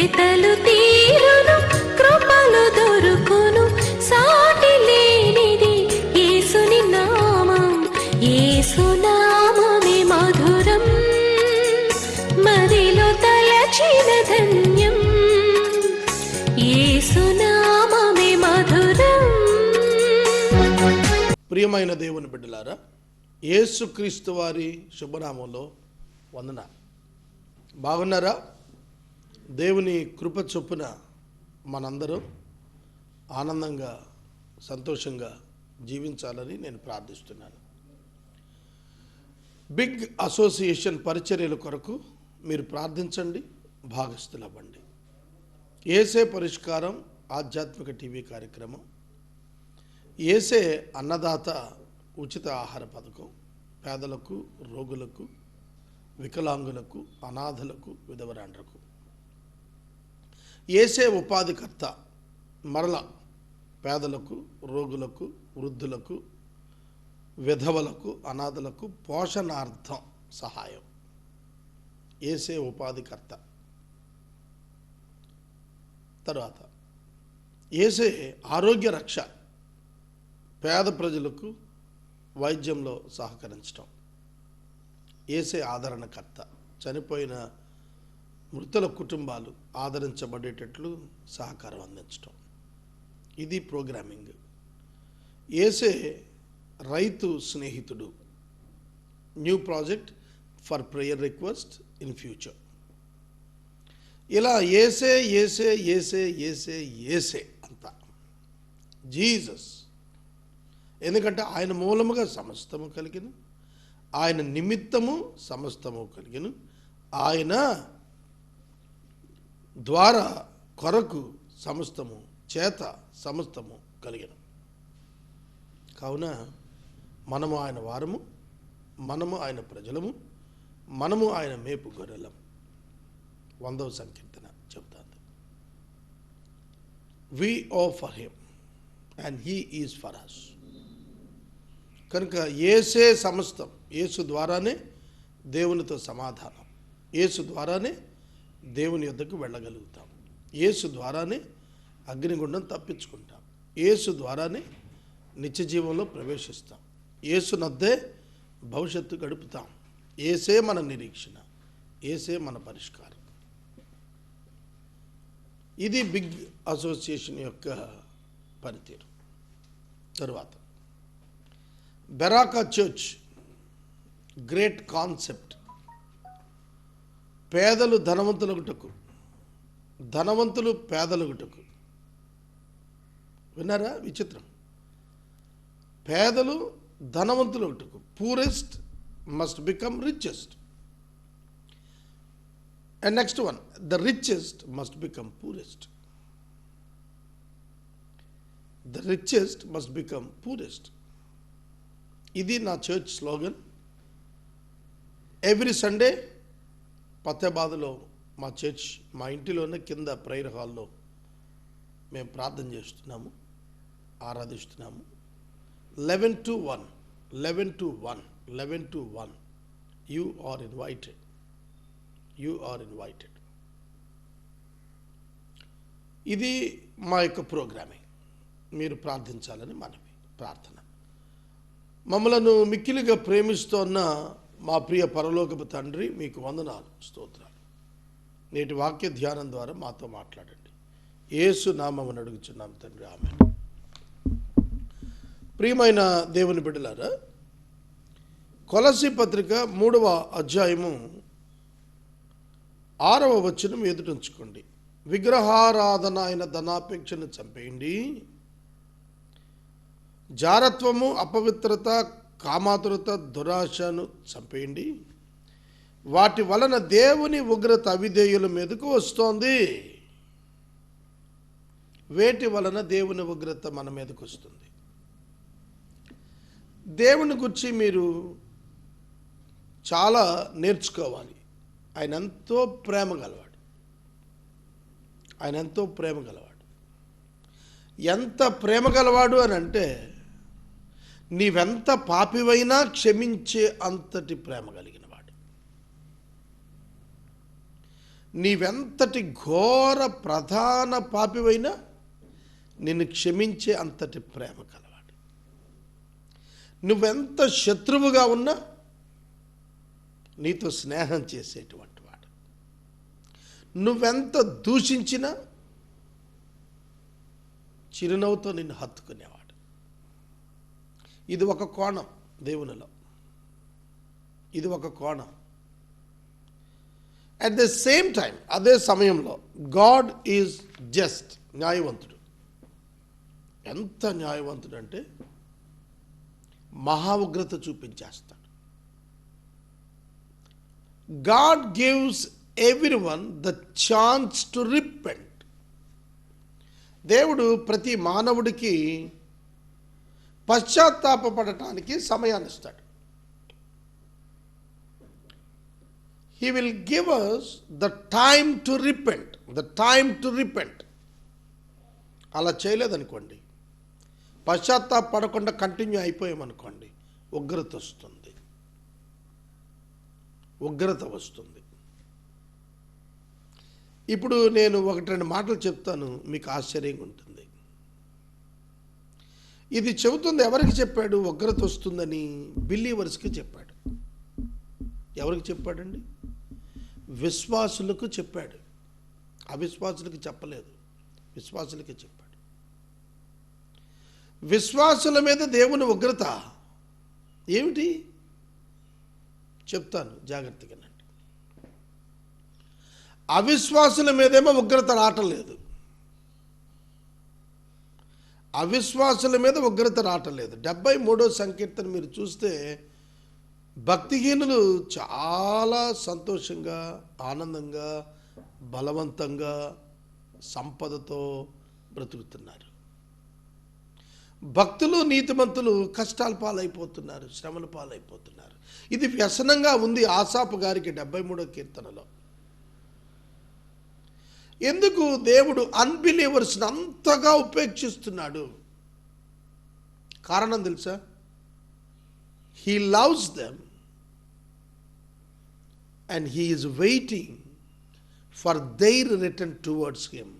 వెతలు తీరును, కృపలు దొరుకును, సాటి లేనిది యేసుని నామం. యేసునామమే మధురం, మదిలో తలచిన ధన్యం. యేసునామమే మధురం. ప్రియమైన దేవుని బిడ్డలారా, యేసుక్రీస్తు వారి శుభనామంలో వందనాలు. బాగున్నారా? దేవుని కృప చొప్పున మనందరం ఆనందంగా సంతోషంగా జీవించాలని నేను ప్రార్థిస్తున్నాను. బిగ్ అసోసియేషన్ పరిచర్యల కొరకు మీరు ప్రార్థించండి, భాగస్థులవ్వండి. యేసే పరిష్కారం ఆధ్యాత్మిక టీవీ కార్యక్రమం, యేసే అన్నదాత ఉచిత ఆహార పథకం, పేదలకు, రోగులకు, వికలాంగులకు, అనాథలకు, విధవరాండ్రకు. యేసే ఉపాధికర్త, మరల పేదలకు, రోగులకు, వృద్ధులకు, విధవలకు, అనాథలకు పోషణార్థం సహాయం. యేసే ఉపాధికర్త. తర్వాత యేసే ఆరోగ్య రక్ష, పేద ప్రజలకు వైద్యంలో సహకరించడం. యేసే ఆదరణకర్త, చనిపోయిన మృతుల కుటుంబాలు ఆదరించబడేటట్లు సహకారం అందించడం. ఇది ప్రోగ్రామింగ్. యేసే రైతు స్నేహితుడు, new project for prayer request in future. ఇలా యేసే యేసే యేసే యేసే యేసే అంతా జీసస్. ఎందుకంటే ఆయన మూలముగా సమస్తము కలిగిన, ఆయన నిమిత్తము సమస్తము కలిగిన, ఆయన ద్వారా కొరకు సమస్తము, చేత సమస్తము కలిగిన. కావున మనము ఆయన వారము, మనము ఆయన ప్రజలము, మనము ఆయన మేపు గొర్రెలము. 100వ సంకీర్తన చెబుతాను. We are for him and he is for us. కనుక యేసే సమస్తం. యేసు ద్వారానే దేవునితో సమాధానం, యేసు ద్వారానే దేవుని యొద్దకు వెళ్ళగలుగుతాం, యేసు ద్వారానే అగ్నిగుండం తప్పించుకుంటాం, యేసు ద్వారానే నిత్య జీవంలో ప్రవేశిస్తాం, యేసునద్దే భవిష్యత్తు గడుపుతాం. యేసే మన నిరీక్షణ, యేసే మన పరిష్కారం. ఇది బిగ్ అసోసియేషన్ యొక్క పనితీరు. తరువాత బెరాకా చర్చ్ గ్రేట్ కాన్సెప్ట్. పేదలు ధనవంతులగుటకు, ధనవంతులు పేదలగుటకు. విన్నారా? విచిత్రం. పేదలు ధనవంతులగుటకు. Poorest must become richest. And next one, the richest must become poorest. The richest must become poorest. ఇది నా చర్చ్ స్లోగన్. ఎవ్రీ సండే పత్తేబాదులో మా చర్చ్, మా ఇంటిలోనే కింద ప్రేయర్ హాల్లో మేము ప్రార్థన చేస్తున్నాము, ఆరాధిస్తున్నాము. 11 to 1 11 to 1 11 to 1 you are invited. You are invited. ఇది మా యొక్క ప్రోగ్రామింగ్. మీరు ప్రార్థించాలని మనవి ప్రార్థన. మమ్మలను మిక్కిలిగా ప్రేమిస్తోన్న మా ప్రియ పరలోకపు తండ్రి, మీకు వందనాలు, స్తోత్రాలు. నేటి వాక్య ధ్యానం ద్వారా మాతో మాట్లాడండి. యేసు నామమున అడుగుచున్నాం తండ్రి, ఆమేన్. ప్రియమైన దేవుని బిడ్డలారా, కొలస్సీ పత్రిక 3వ అధ్యాయము 6వ వచనం ఎదుటించుకోండి. విగ్రహారాధన అయిన ధనాపేక్షను చంపేయండి, జారత్వము, అపవిత్రత, కామాతురత, దురాశను చంపేయండి. వాటి వలన దేవుని ఉగ్రత అవిధేయుల మీదకు వస్తోంది. వేటి వలన దేవుని ఉగ్రత మన మీదకు వస్తుంది? దేవుని గురించి మీరు చాలా నేర్చుకోవాలి. ఆయన ఎంతో ప్రేమ గలవాడు. ఆయన ఎంతో ప్రేమ గలవాడు. ఎంత ప్రేమ గలవాడు అని అంటే, నీవెంత పాపివైనా క్షమించే అంతటి ప్రేమ కలిగిన వాడు. నీవెంతటి ఘోర ప్రధాన పాపివైనా నిన్ను క్షమించే అంతటి ప్రేమ కలవాడు. నువ్వెంత శత్రువుగా ఉన్నా నీతో స్నేహం చేసేటువంటి వాడు. నువ్వెంత దూషించినా చిరునవ్వుతో నిన్ను హత్తుకునేవాడు. ఇది ఒక కోణం దేవునిలో, ఇది ఒక కోణం. అట్ ద సేమ్ టైం, అదే సమయంలో గాడ్ ఈజ్ జస్ట్, న్యాయవంతుడు. ఎంత న్యాయవంతుడు అంటే మహా ఉగ్రత చూపించేస్తాడు. God gives everyone the chance to repent. దేవుడు ప్రతి మానవుడికి పశ్చాత్తాపపడటానికి సమయాన్ని ఇస్తాడు. He will give us the time to repent. The time to repent. అలా చేయలేదనుకోండి, పశ్చాత్తాపడకుండా కంటిన్యూ అయిపోయామనుకోండి, ఉగ్రత వస్తుంది, ఉగ్రత వస్తుంది. ఇప్పుడు నేను ఒకటి రెండు మాటలు చెప్తాను, మీకు ఆశ్చర్యంగా ఉంటుంది. ఇది చెబుతుంది ఎవరికి చెప్పాడు? ఉగ్రత వస్తుందని బిలీవర్స్కి చెప్పాడు. ఎవరికి చెప్పాడండి? విశ్వాసులకు చెప్పాడు. అవిశ్వాసులకు చెప్పలేదు, విశ్వాసులకి చెప్పాడు. విశ్వాసుల మీద దేవుని ఉగ్రత ఏమిటి చెప్తాను, జాగ్రత్తగా. అవిశ్వాసుల మీదేమో ఉగ్రత రావట్లేదు, అవిశ్వాసుల మీద ఉగ్రత రావట్లేదు. 73వ సంకీర్తన మీరు చూస్తే భక్తిహీనులు చాలా సంతోషంగా, ఆనందంగా, బలవంతంగా, సంపదతో బ్రతుకుతున్నారు. భక్తులు, నీతిమంతులు కష్టాల పాలైపోతున్నారు, శ్రమల పాలైపోతున్నారు. ఇది వ్యసనంగా ఉంది ఆసాపు గారికి 73వ కీర్తనలో. ఎందుకు దేవుడు అన్బిలీవర్స్ని అంతగా ఉపేక్షిస్తున్నాడు? కారణం తెలుసా? He loves them and he is waiting for their return towards him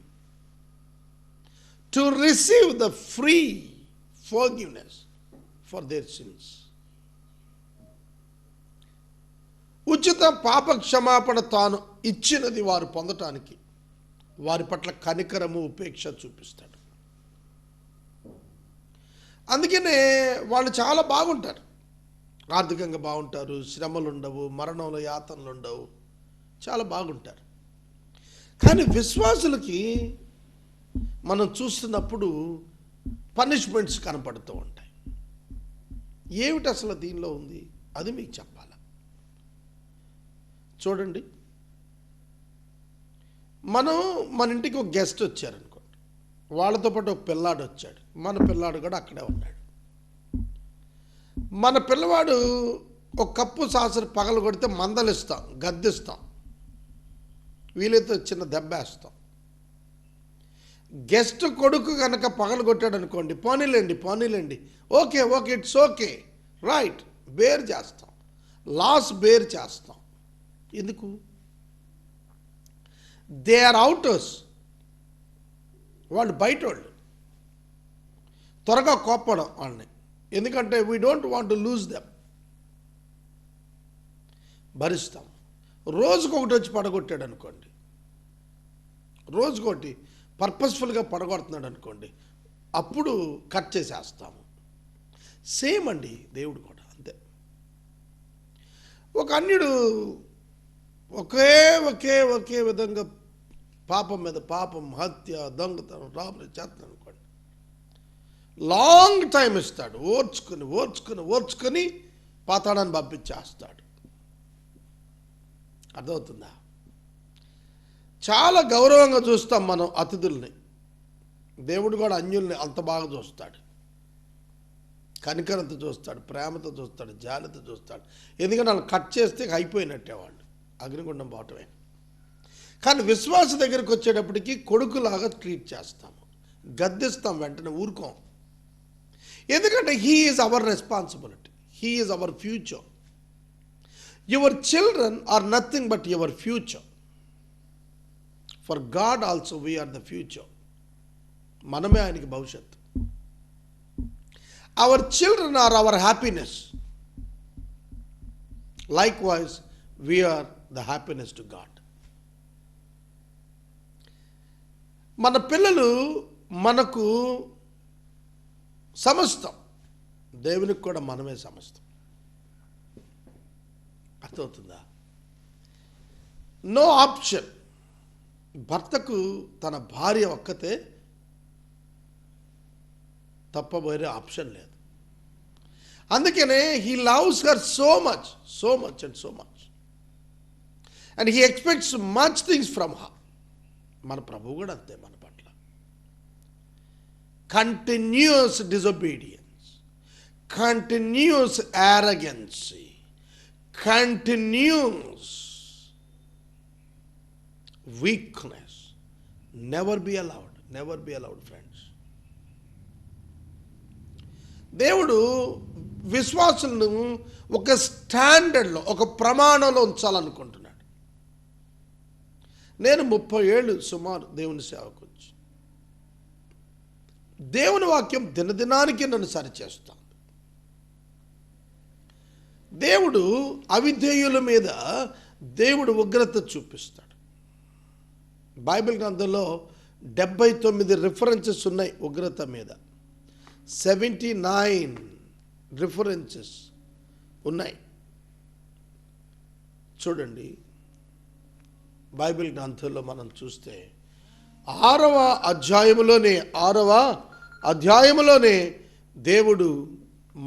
to receive the free forgiveness for their since. ఉచిత పాప క్షమాపణ తాను ఇచ్చినది వారు పొందటానికి వారి పట్ల కనికరము, ఉపేక్ష చూపిస్తాడు. అందుకనే వాళ్ళు చాలా బాగుంటారు, ఆర్థికంగా బాగుంటారు, శ్రమలు ఉండవు, మరణంలో యాతనలు ఉండవు, చాలా బాగుంటారు. కానీ విశ్వాసులకి మనం చూస్తున్నప్పుడు పనిష్మెంట్స్ కనపడుతూ ఉంటాయి. ఏమిటి అసలు దీనిలో ఉంది అది మీకు చెప్పాలా? చూడండి, మన ఇంటికి ఒక గెస్ట్ వచ్చారనుకోండి, వాళ్ళతో పాటు ఒక పిల్లాడు వచ్చాడు, మన పిల్లాడు కూడా అక్కడే ఉన్నాడు. మన పిల్లవాడు ఒక కప్పు సాసరు పగలు కొడితే మందలిస్తాం, గద్దిస్తాం, వీలైతే చిన్న దెబ్బేస్తాం. గెస్ట్ కొడుకు కనుక పగలు కొట్టాడు అనుకోండి, పోనీలేండి, okay it's okay, right, bear చేస్తాం, లాస్ బేర్ చేస్తాం. ఎందుకు? దే ఆర్ అవుటర్స్, వాళ్ళు బయట వాళ్ళు. త్వరగా కోప్పడం వాళ్ళని, ఎందుకంటే we don't want to lose them. భరిస్తాం. రోజుకొకటి వచ్చి పడగొట్టాడు అనుకోండి, రోజుకొకటి పర్పస్ఫుల్గా పడగొడుతున్నాడు అనుకోండి, అప్పుడు కట్ చేసేస్తాము. సేమ్ అండి దేవుడు కూడా అంతే. ఒక అన్యుడు ఒకే విధంగా పాపం మీద పాపం, హత్య, దొంగతనం, రాబరీ చేస్తాను అనుకోండి, లాంగ్ టైం ఇస్తాడు, ఓర్చుకొని పాతాళాన్ని పంపించేస్తాడు. అర్థమవుతుందా? చాలా గౌరవంగా చూస్తాం మనం అతిథుల్ని. దేవుడు కూడా అన్యుల్ని అంత బాగా చూస్తాడు, కనికరంతో చూస్తాడు, ప్రేమతో చూస్తాడు, జాలితో చూస్తాడు. ఎందుకంటే వాళ్ళు కట్ చేస్తే అయిపోయినట్టే, వాళ్ళు అగ్నిగుండం పోవటమే. కానీ విశ్వాస దగ్గరికి వచ్చేటప్పటికి కొడుకులాగా ట్రీట్ చేస్తాము, గద్దిస్తాం, వెంటనే ఊరుకోం. ఎందుకంటే he is our responsibility, he is our future. Your children are nothing but your future. For God also we're the future. మనమే ఆయనకి భవిష్యత్తు. Our children are our happiness. Likewise we're the happiness to God. మన పిల్లలు మనకు సమస్తం, దేవునికి కూడా మనమే సమస్తం. అర్థమవుతుందా? No option. భర్తకు తన భార్య ఒక్కతే తప్ప వేరే ఆప్షన్ లేదు. అందుకనే he loves her so much and so much, and he expects much things from her. మన ప్రభువు కూడా అంతే మన పట్ల. Continuous disobedience, continuous arrogancy, continuous weakness. Never be allowed friends. దేవుడు విశ్వాసులను ఒక స్టాండర్డ్లో, ఒక ప్రమాణంలో ఉంచాలనుకుంటున్నాడు. నేను 30 ఏళ్ళు సుమారు దేవుని సేవకు వచ్చి, దేవుని వాక్యం దినదినానికి నన్ను సరిచేస్తాను. దేవుడు అవిధేయుల మీద దేవుడు ఉగ్రత చూపిస్తాడు. బైబిల్ గ్రంథంలో 79 రిఫరెన్సెస్ ఉన్నాయి ఉగ్రత మీద. 79 రిఫరెన్సెస్ ఉన్నాయి. చూడండి, బైబిల్ గ్రంథంలో మనం చూస్తే 6వ అధ్యాయములోనే దేవుడు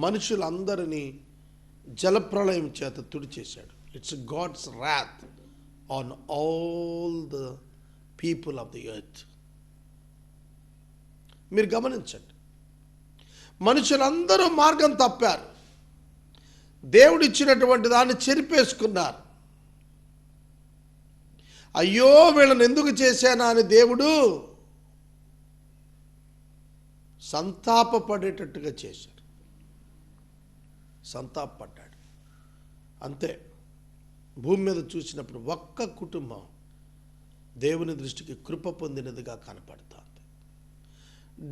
మనుషులందరినీ జలప్రళయం చేత తుడిచేశాడు. It's God's wrath on all the people of the earth. మీరు గమనించండి, మనుషులందరూ మార్గం తప్పారు. దేవుడు ఇచ్చినటువంటి దాన్ని చెరిపేసుకున్నారు. అయ్యో వీళ్ళని ఎందుకు చేశానా అని దేవుడు సంతాపపడేటట్టుగా చేశాడు. సంతాపడ్డాడు. అంతే. భూమి మీద చూసినప్పుడు ఒక్క కుటుంబం దేవుని దృష్టికి కృప పొందినదిగా కనపడుతుంది.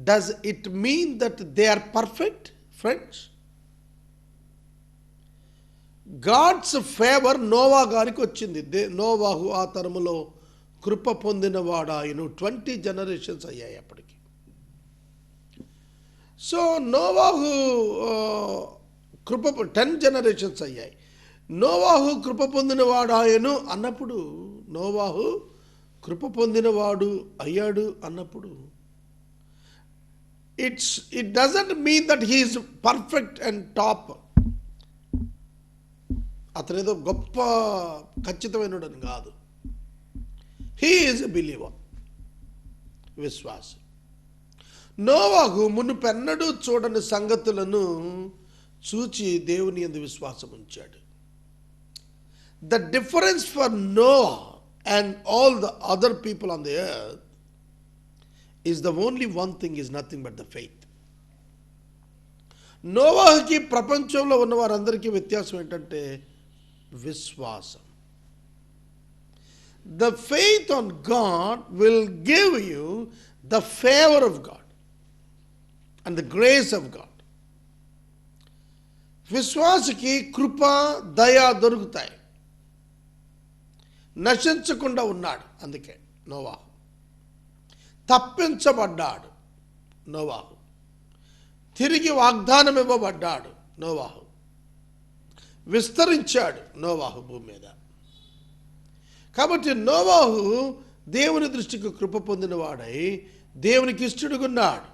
Does it mean that they are perfect friends? God's favour Noah గారికి వచ్చింది. నోవాహు ఆ తరములో కృప పొందినవాడు ఆయన. 20 జనరేషన్స్ అయ్యాయి అప్పటికి. సో నోవాహు 10 జనరేషన్స్ అయ్యాయి. నోవాహు కృప పొందినవాడు ఆయను అన్నప్పుడు, నోవాహు కృప పొందినవాడు అయ్యాడు అన్నప్పుడు, it doesn't mean that he is perfect and top. అతను ఏదో గొప్ప ఖచ్చితమైనడని కాదు. హీ ఈజ్ ఎ బిలీవర్, విశ్వాసి. నోవాహు మునుపెన్నడూ చూడని సంగతులను చూచి దేవుని యందు విశ్వాసం ఉంచాడు. The difference for Noah and all the other people on the earth is the only one thing, is nothing but the faith. నోవాహుకి ప్రపంచంలో ఉన్న వారందరికీ వ్యత్యాసం ఏంటంటే విశ్వాసం. The faith on God will give you the favor of God and the grace of God. విశ్వాసకి కృప, దయ దొరుకుతాయి. నశించకుండా ఉన్నాడు. అందుకే నోవాహు తప్పించబడ్డాడు. నోవాహు తిరిగి వాగ్దానం ఇవ్వబడ్డాడు. నోవాహు విస్తరించాడు. నోవాహు భూమి మీద. కాబట్టి నోవాహు దేవుని దృష్టికి కృప పొందినవాడై దేవునికి ఇష్టడుగున్నాడు.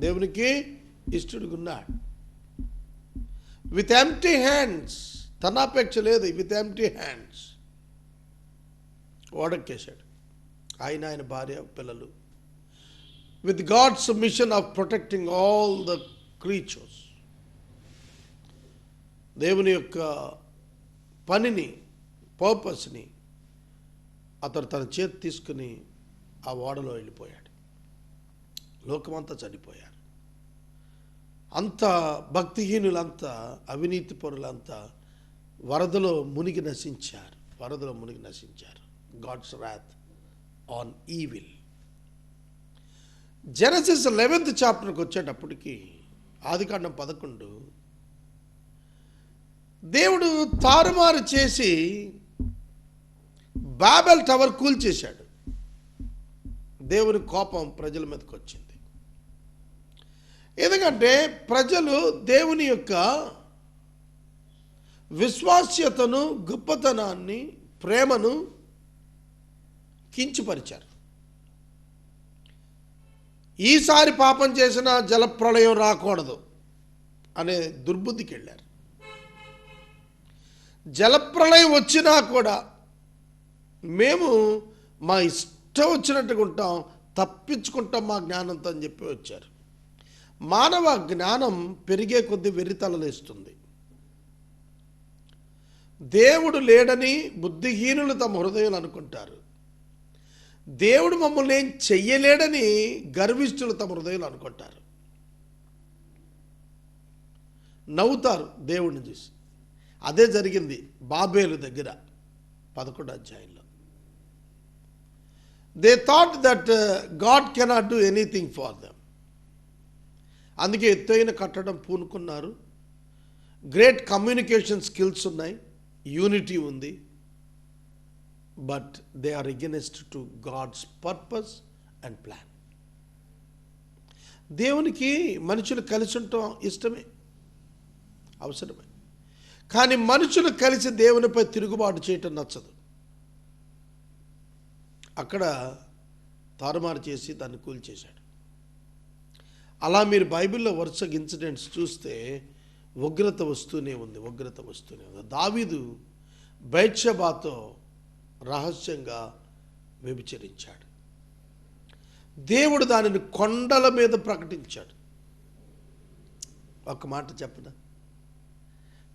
దేవునికి ఇష్టడుగున్నాడు. విత్ ఎంప్టీ హ్యాండ్స్, తన అపేక్ష లేదు. విత్ ఎంప్టీ హ్యాండ్స్ ఓడక్కేశాడు. ఆయన భార్య, పిల్లలు. With God's mission of protecting all the creatures. దేవుని యొక్క పనిని, పర్పస్ని అతను తన చేతి తీసుకుని ఆ ఓడలో వెళ్ళిపోయాడు. లోకమంతా చనిపోయారు. అంత భక్తిహీనులంతా, అవినీతి పరులంతా వరదలో మునిగి నశించారు. God's wrath on evil. Genesis 11th చాప్టర్కి వచ్చేటప్పటికి, ఆదికాండం 11, దేవుడు తారుమారు చేసి బాబెల్ టవర్ కూల్చేశాడు. దేవుని కోపం ప్రజల మీదకి వచ్చింది. ఎందుకంటే ప్రజలు దేవుని యొక్క విశ్వాస్యతను, గొప్పతనాన్ని, ప్రేమను కించపరిచారు. ఈసారి పాపం చేసిన జలప్రళయం రాకూడదు అనే దుర్బుద్ధికి వెళ్ళారు. జలప్రళయం వచ్చినా కూడా మేము మా ఇష్టం వచ్చినట్టుగా ఉంటాం, తప్పించుకుంటాం మా జ్ఞానంతో అని చెప్పి వచ్చారు. మానవ జ్ఞానం పెరిగే కొద్దీ వెర్రితలలేస్తుంది. దేవుడు లేడని బుద్ధిహీనులు తమ హృదయాలు అనుకుంటారు. దేవుడు మమ్మల్ని ఏం చెయ్యలేడని గర్విష్ఠులు తమ హృదయాలు అనుకుంటారు. నవ్వుతారు దేవుడిని చూసి. అదే జరిగింది బాబేలు దగ్గర 11వ అధ్యాయంలో. They thought that God cannot do anything for them. అందుకే ఎత్తైన కట్టడం పూనుకున్నారు. గ్రేట్ కమ్యూనికేషన్ స్కిల్స్ ఉన్నాయి, యూనిటీ ఉంది. But they are against to God's purpose and plan. దేవునికి మనుషులు కలిసి ఉండటం ఇష్టమే, అవసరమే. కానీ మనుషులు కలిసి దేవునిపై తిరుగుబాటు చేయటం నచ్చదు. అక్కడ తారుమారు చేసి దాన్ని కూల్చేశాడు. అలా మీరు బైబిల్లో వరుసగా ఇన్సిడెంట్స్ చూస్తే ఉగ్రత వస్తూనే ఉంది, ఉగ్రత వస్తూనే ఉంది. దావీదు బెత్షెబాతో రహస్యంగా వ్యభిచరించాడు. దేవుడు దానిని కొండల మీద ప్రకటించాడు. ఒక మాట చెప్పనా,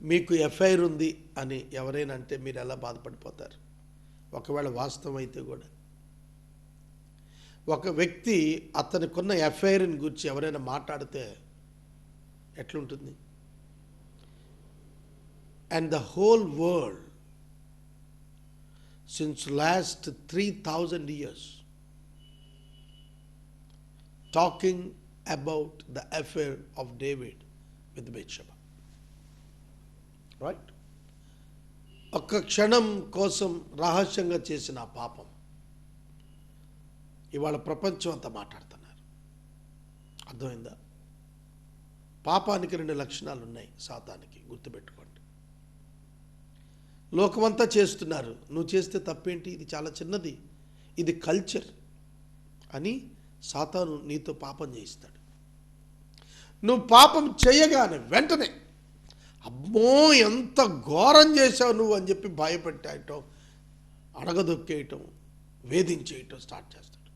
మీకు ఎఫ్ఐఆర్ ఉంది అని ఎవరైనా అంటే మీరు ఎలా బాధపడిపోతారు? ఒకవేళ వాస్తవం అయితే కూడా. ఒక వ్యక్తి అతనికున్న ఎఫ్ఐఆర్ని గురించి ఎవరైనా మాట్లాడితే ఎట్లుంటుంది? And the whole world since last 3,000 years talking about the affair of David with Bathsheba. Right? ఒక్క క్షణం కోసం రహస్యంగా చేసిన ఆ పాపం ఇవాళ ప్రపంచం అంతా మాట్లాడుతున్నారు. అర్థమైందా? పాపానికి 2 లక్షణాలు ఉన్నాయి సాతానికి, గుర్తుపెట్టుకోండి. లోకమంతా చేస్తున్నారు, నువ్వు చేస్తే తప్పేంటి, ఇది చాలా చిన్నది, ఇది కల్చర్ అని సాతాను నీతో పాపం చేయిస్తాడు. నువ్వు పాపం చేయగానే వెంటనే అమ్మో ఎంత ఘోరం చేశావు నువ్వు అని చెప్పి భయపెట్టేయటం, అడగదొక్కేయటం, వేధించేయటం స్టార్ట్ చేస్తాడు.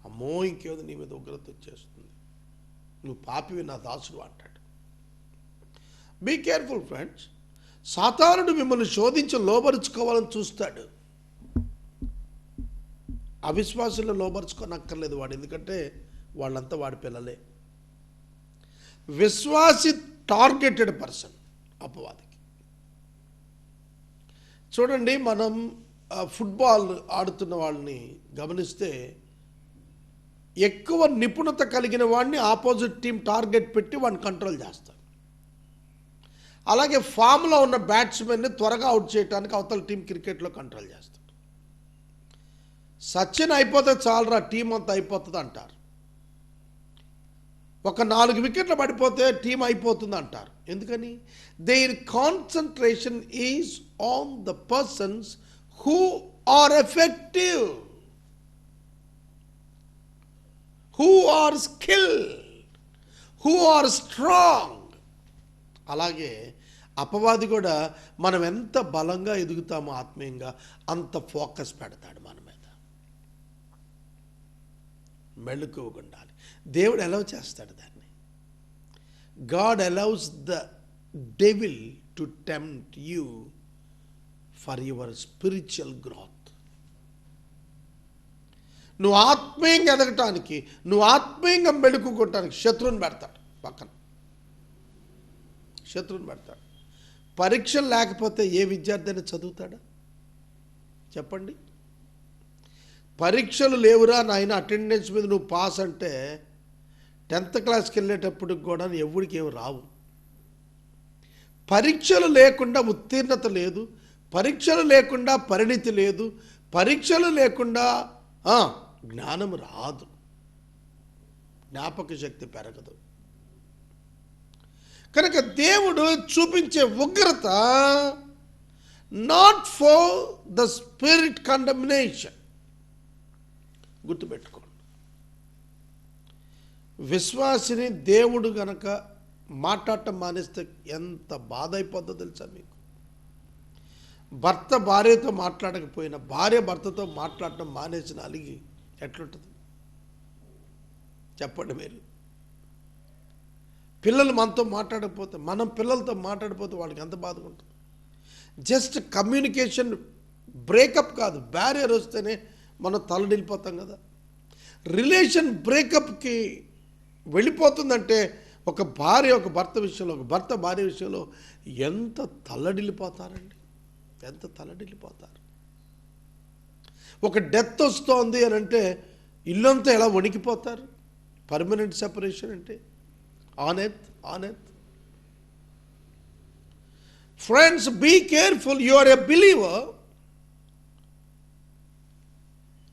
అమ్మో ఇంకేదో నీ మీద ఉగ్రత వచ్చేస్తుంది, నువ్వు పాపివి నా దాసుడు అంటాడు. Be careful friends. సాతానుడు మిమ్మల్ని శోధించి లోబరుచుకోవాలని చూస్తాడు. అవిశ్వాసుల్లో లోబరుచుకోనక్కర్లేదు వాడు, ఎందుకంటే వాళ్ళంతా వాడి పిల్లలే. విశ్వాసి టార్గెటెడ్ పర్సన్ అపవాదికి. చూడండి, మనం ఫుట్బాల్ ఆడుతున్న వాళ్ళని గమనిస్తే ఎక్కువ నిపుణత కలిగిన వాడిని ఆపోజిట్ టీం టార్గెట్ పెట్టి వాడిని కంట్రోల్ చేస్తారు. అలాగే ఫామ్లో ఉన్న బ్యాట్స్మెన్ని త్వరగా అవుట్ చేయడానికి అవతల టీం క్రికెట్లో కంట్రోల్ చేస్తారు. సచిన్ అయిపోతే చాలరా టీం అంతా అయిపోతుంది అంటారు. ఒక 4 వికెట్లు పడిపోతే టీం అయిపోతుంది అంటారు. ఎందుకని? Their concentration is on the persons who are effective, who are skilled, who are strong. అలాగే అపవాది కూడా మనం ఎంత బలంగా ఎదుగుతామో ఆత్మీయంగా అంత ఫోకస్ పెడతాడు మన మీద. మెళుకువగా ఉండాలి. దేవుడు అలౌ చేస్తాడు దాన్ని. God allows the devil to tempt you for your spiritual growth. నువ్వు ఆత్మీయంగా ఎదగటానికి, నువ్వు ఆత్మీయంగా మెళుకుకోవటానికి శత్రువుని పెడతాడు పక్కన. శత్రువుని పెడతాడు. పరీక్షలు లేకపోతే ఏ విద్యార్థి అయినా చదువుతాడా? చెప్పండి. పరీక్షలు లేవురా నాయన, అటెండెన్స్ మీద నువ్వు పాస్ అంటే 10th క్లాస్కి వెళ్ళేటప్పటికి కూడా ఎవరికి ఏమి రావు. పరీక్షలు లేకుండా ఉత్తీర్ణత లేదు, పరీక్షలు లేకుండా పరిణితి లేదు, పరీక్షలు లేకుండా జ్ఞానం రాదు, జ్ఞాపక శక్తి పెరగదు. కనుక దేవుడు చూపించే ఉగ్రత not for the spirit condemnation. గుర్తుపెట్టుకోండి, విశ్వాసిని దేవుడు గనక మాట్లాడటం మానేస్తే ఎంత బాధ అయిపోద్దో తెలుసా మీకు? భర్త భార్యతో మాట్లాడకపోయినా భార్య భర్తతో మాట్లాడటం మానేసిన అలిగి ఎట్లుంటుంది చెప్పండి మీరు? పిల్లలు మనతో మాట్లాడకపోతే, మనం పిల్లలతో మాట్లాడకపోతే వాళ్ళకి ఎంత బాధగా ఉంటుంది? జస్ట్ కమ్యూనికేషన్ బ్రేకప్ కాదు, బ్యారియర్ వస్తేనే మనం తలడిల్లిపోతాం కదా. రిలేషన్ బ్రేకప్కి వెళ్ళిపోతుందంటే ఒక భార్య ఒక భర్త విషయంలో, ఒక భర్త భార్య విషయంలో ఎంత తల్లడిల్లిపోతారండి, ఎంత తల్లడిల్లిపోతారు. ఒక డెత్ వస్తోంది అని అంటే ఇల్లంతా ఎలా వణికిపోతారు. పర్మనెంట్ సెపరేషన్ అంటే on earth. Friends, be careful, you are a believer.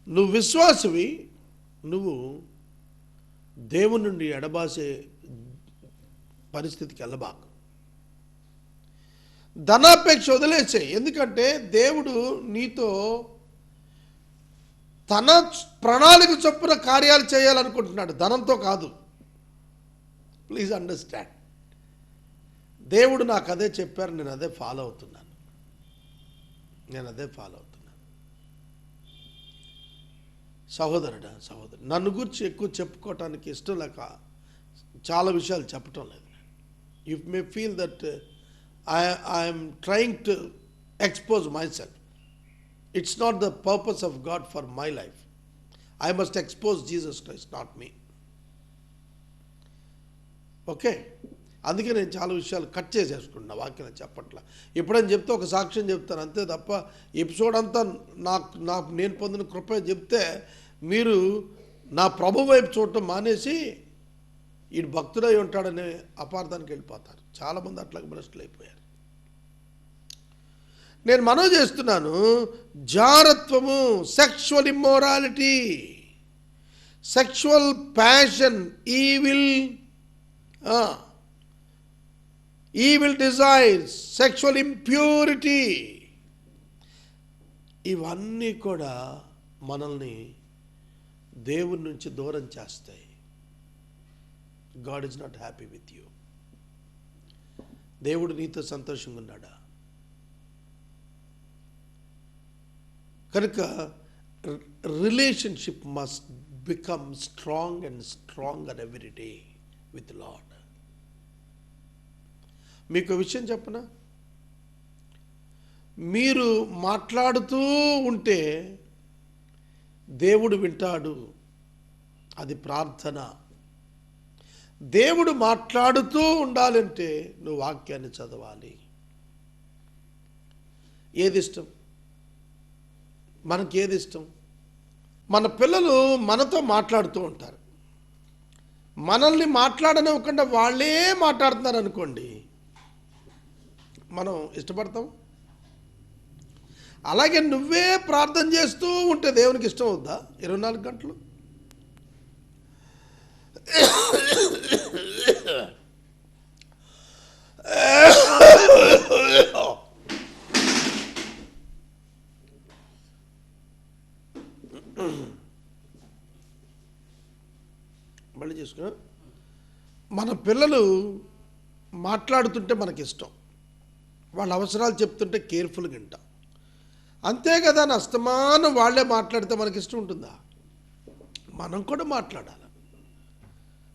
నువ్వు విశ్వాసవి, నువ్వు దేవుని నుండి ఎడబాసే పరిస్థితికి వెళ్ళబాకు. ధనాపేక్ష వదిలేసే. ఎందుకంటే దేవుడు నీతో తన ప్రణాళిక చొప్పున కార్యాలు చేయాలనుకుంటున్నాడు, ధనంతో కాదు. Please understand. దేవుడు నాకు అదే చెప్పారు, నేను అదే ఫాలో అవుతున్నాను. సహోదరుడా, సహోదరు, నన్ను గురించి ఎక్కువ చెప్పుకోవటానికి ఇష్టం లేక చాలా విషయాలు చెప్పటం లేదు. You may feel that I'm trying to expose my self. It's not the purpose of God for my life. I must expose Jesus Christ, not me. Okay, అందుకే నేను చాలా విషయాలు కట్ చేసేసుకుంటున్నా, వాక్యం చెప్పట్లా. ఎప్పుడైనా చెప్తే ఒక సాక్ష్యం చెప్తాను అంతే తప్ప ఎపిసోడ్ అంతా నాకు నేను పొందిన కృప చెప్తే మీరు నా ప్రభు వైపు చూడటం మానేసి ఈ భక్తుడై ఉంటాడనే అపార్థానికి వెళ్ళిపోతారు. చాలామంది అట్లాగే భ్రష్టులు అయిపోయారు. నేను మనవి చేస్తున్నాను, జారత్వము, sexual immorality, sexual passion, evil desires, sexual impurity, ఇవన్నీ కూడా మనల్ని దేవుని నుంచి దూరం చేస్తాయి. God is not happy with you. దేవుడు నీతో సంతోషంగా ఉన్నాడా? కనుక relationship must become strong and stronger every day with Lord. మీకు విషయం చెప్పనా? మీరు మాట్లాడుతూ ఉంటే దేవుడు వింటాడు, అది ప్రార్థన. దేవుడు మాట్లాడుతూ ఉండాలంటే నువ్వు వాక్యాన్ని చదవాలి. ఏది ఇష్టం మనకి? ఏది ఇష్టం? మన పిల్లలు మనతో మాట్లాడుతూ ఉంటారు, మనల్ని మాట్లాడనివ్వకుండా వాళ్ళే మాట్లాడుతున్నారు అనుకోండి, మనం ఇష్టపడతాం. అలాగే నువ్వే ప్రార్థన చేస్తూ ఉంటే దేవునికి ఇష్టం అవుద్దా 24 గంటలు? మళ్ళీ చేసుకున్నా. మన పిల్లలు మాట్లాడుతుంటే మనకి ఇష్టం, వాళ్ళ అవసరాలు చెప్తుంటే కేర్ఫుల్గా వింటాం. అంతే కదా, అస్తమానం వాళ్ళే మాట్లాడితే మనకి ఇష్టం ఉంటుందా? మనం కూడా మాట్లాడాలి.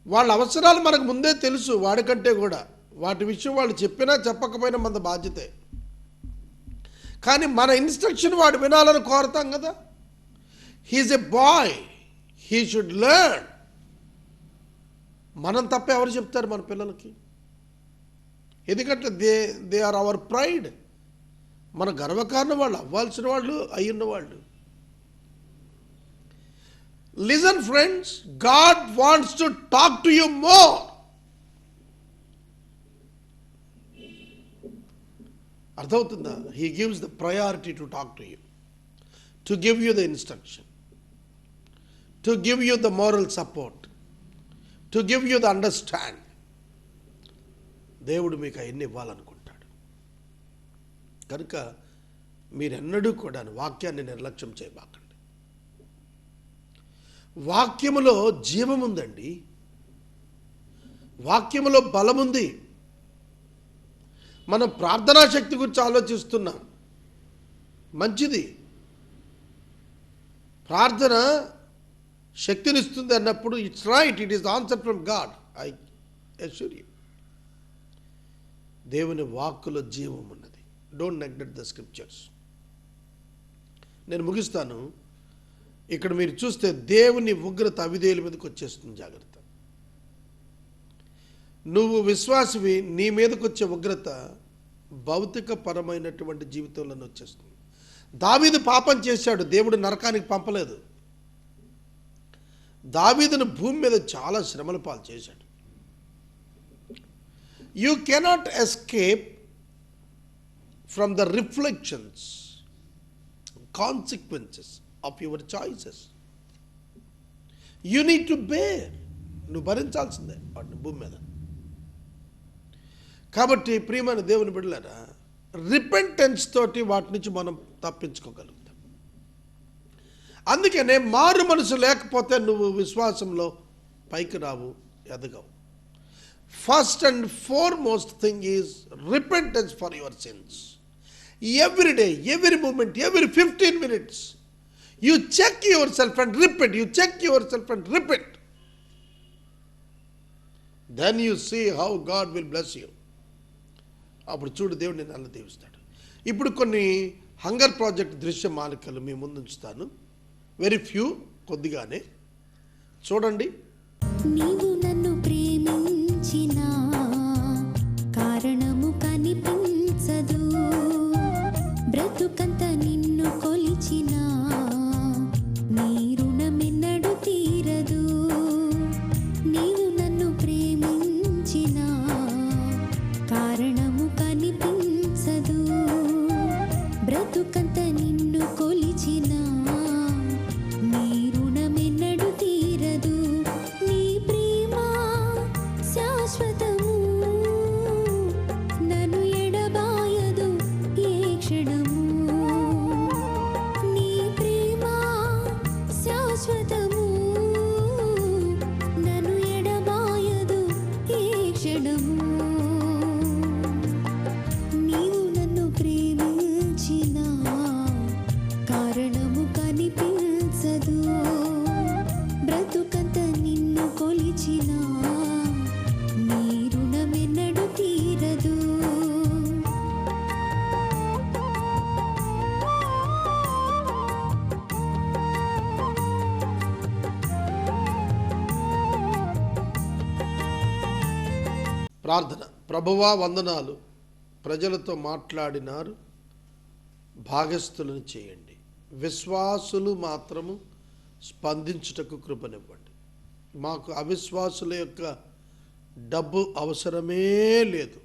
వాళ్ళ అవసరాలు మనకు ముందే తెలుసు, వాడికంటే కూడా. వాటి విషయం వాళ్ళు చెప్పినా చెప్పకపోయినా మన బాధ్యతే. కానీ మన ఇన్స్ట్రక్షన్ వాడు వినాలని కోరుతాం కదా. He is a boy, he should learn. మనం తప్ప ఎవరు చెప్తారు మన పిల్లలకి? ఎందుకంటే దే ఆర్ అవర్ ప్రైడ్. మన గర్వకారణం వాళ్ళు, అవ్వాల్సిన వాళ్ళు, అయ్యున్న వాళ్ళు. Listen, friends, God wants to talk to you more. అర్థమవుతుందా? He gives the priority to talk to you, to give you the instruction, to give you the moral support, to give you the understand. దేవుడు మీకు అవన్నీ ఇవ్వాలనుకుంటాడు. కనుక మీరెన్నడూ కూడా వాక్యాన్ని నిర్లక్ష్యం చేయబాకండి. వాక్యములో జీవముందండి, వాక్యములో బలముంది. మనం ప్రార్థనా శక్తి గురించి ఆలోచిస్తున్నాం, మంచిది. ప్రార్థన శక్తినిస్తుంది అన్నప్పుడు it's right, it is answer from God. I assure you, దేవుని వాక్కులో జీవం ఉన్నది. Don't neglect the scriptures. నేను ముగిస్తాను. ఇక్కడ మీరు చూస్తే దేవుని ఉగ్రత అవిధేయుల మీదకి వచ్చేస్తుంది. జాగ్రత్త. నువ్వు విశ్వాసివి, నీ మీదకి వచ్చే ఉగ్రత భౌతిక పరమైనటువంటి జీవితంలో వచ్చేస్తుంది. దావీదు పాపం చేశాడు, దేవుడు నరకానికి పంపలేదు. దావీదును భూమి మీద చాలా శ్రమల పాలు చేశాడు. You cannot escape from the reflections, consequences of your choices. You need to bear. నువ్వు భరించాల్సిందే వాటిని భూమి మీద. కాబట్టి ప్రియమైన దేవుని బిడ్డలారా, రిపెంటెన్స్ తోటి వాటి నుంచి మనం తప్పించుకోగలుగుతాం. అందుకనే మారు మనసు లేకపోతే నువ్వు విశ్వాసంలో పైకి రావు, ఎదగవు. First and foremost thing is repentance for your sins. Every day, every moment, every 15 minutes, you check yourself and repent. You check yourself and repent. Then you see how God will bless you. అప్పుడు చూడు, దేవుడు నేను అలా దీవిస్తాడు. ఇప్పుడు కొన్ని hunger project దృశ్య మాలికలు మీ ముందు ఉంచుతాను. వెరీ ఫ్యూ, కొద్దిగానే చూడండి. నీవు నన్ను ప్రేమించిన కారణము కనిపించదు, బ్రతుకంత నిన్ను కొలిచిన నీ రుణమెన్నడు తీరదు. నీవు నన్ను ప్రేమించిన కారణము కనిపించదు, బ్రతుకంత నిన్ను కొలిచిన నీ రుణమెన్నడు తీరదు. నీ ప్రేమ శాశ్వతము, నన్ను ఎడబాయదు ఏ క్షణము. నీ ప్రేమ శాశ్వతము, నన్ను ఎడబాయదు ఏ క్షణము. నీవు నన్ను ప్రేమించిన కారణము కనిపించదు, బ్రతుకంత నిన్ను కొలిచిన నీ రుణమెన్నడు తీరదు. ప్రార్థన. ప్రభువా వందనాలు, ప్రజలతో మాట్లాడినారు, భాగస్థులను చేయండి. విశ్వాసులు మాత్రము స్పందించుటకు కృపనివ్వండి. మాకు అవిశ్వాసుల యొక్క డబ్బు అవసరమే లేదు.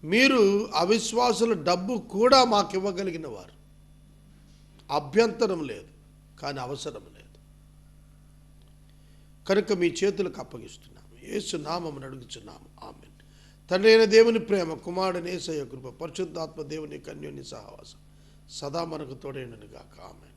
మీరు అవిశ్వాసుల డబ్బు కూడా మాకు ఇవ్వగలిగిన వారు. అభ్యంతరం లేదు, కానీ అవసరం లేదు. కనుక మీ చేతులకు అప్పగిస్తున్నాము. యేసు నామమున అడుగుచున్నాము, ఆమేన్. తండ్రి అయిన దేవుని ప్రేమ, కుమారుడైన యేసయ్య కృప, పరిశుద్ధాత్మ దేవుని కన్యోని సహవాసం సదా మనకు తోడైనను గాక, ఆమేన్.